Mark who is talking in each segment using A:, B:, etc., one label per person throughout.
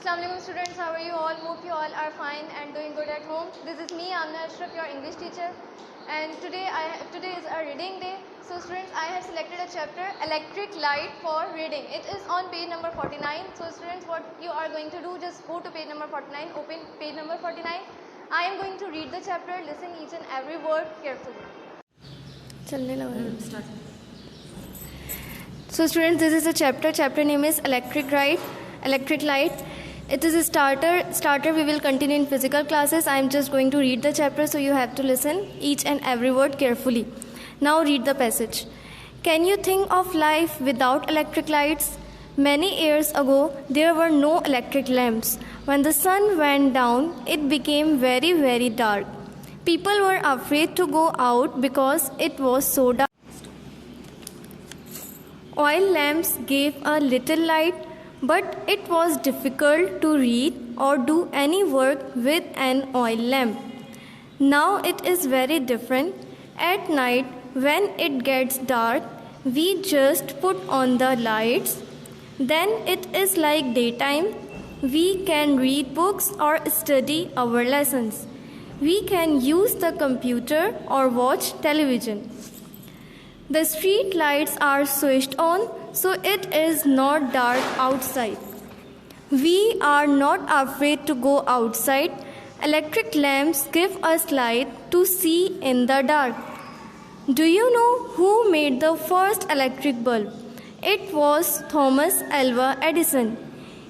A: Assalamu alaikum students, how are you all? Hope you all are fine and doing good at home. This is me, Amna Ashraf, your English teacher, and today is our reading day. So students, I have selected a chapter, Electric Light, for reading. It is on page number 49. So students, what you are going to do, just go to page number 49, open page number 49. I am going to read the chapter, listen each and every word carefully.
B: Start.
A: So students, this is a chapter name is Electric Light. It is a starter we will continue in physical classes. I am just going to read the chapter, so you have to listen each and every word carefully. Now read the passage. Can you think of life without electric lights? Many years ago, there were no electric lamps. When the sun went down, it became very, very dark. People were afraid to go out because it was so dark. Oil lamps gave a little light, but it was difficult to read or do any work with an oil lamp. Now it is very different. At night, when it gets dark, we just put on the lights. Then it is like daytime. We can read books or study our lessons. We can use the computer or watch television. The street lights are switched on, so it is not dark outside. We are not afraid to go outside. Electric lamps give us light to see in the dark. Do you know who made the first electric bulb? It was Thomas Alva Edison.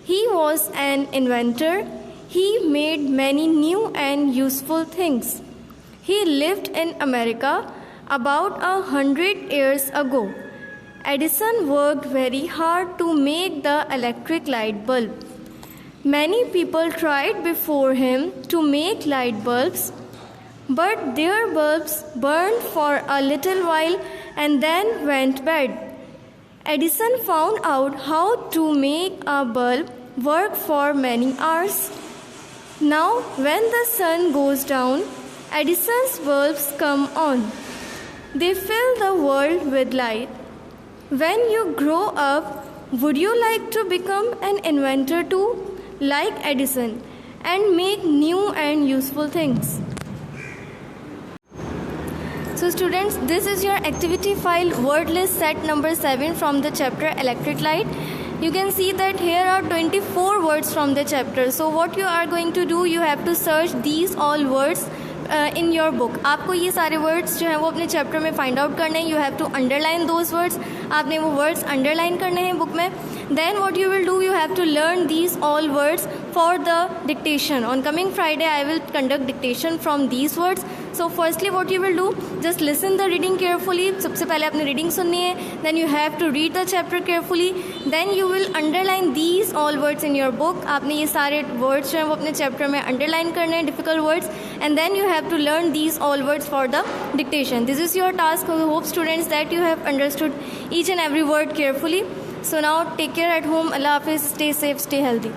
A: He was an inventor. He made many new and useful things. He lived in America about 100 years ago. Edison worked very hard to make the electric light bulb. Many people tried before him to make light bulbs, but their bulbs burned for a little while and then went bad. Edison found out how to make a bulb work for many hours. Now, when the sun goes down, Edison's bulbs come on. They fill the world with light. When you grow up, would you like to become an inventor too, like Edison, and make new and useful things? So students, this is your activity file word list set number 7 from the chapter Electric Light. You can see that here are 24 words from the chapter. So what you are going to do, you have to search these all words in your book. आपको ये सारे words जो हैं वो अपने chapter में find out करने हैं. You have to underline those words. आपने वो words underline करने हैं book में. Then what you will do, you have to learn these all words for the dictation. On coming Friday, I will conduct dictation from these words. So firstly, what you will do, just listen the reading carefully. सबसे पहले आपने reading सुननी है. Then you have to read the chapter carefully. Then you will underline these all words in your book. आपने ये सारे words जो हैं वो अपने chapter में underline करने हैं, difficult words. And then you have to learn these all words for the dictation. This is your task. I hope students that you have understood each and every word carefully. So now take care at home. Allah Hafiz. Stay safe, stay healthy.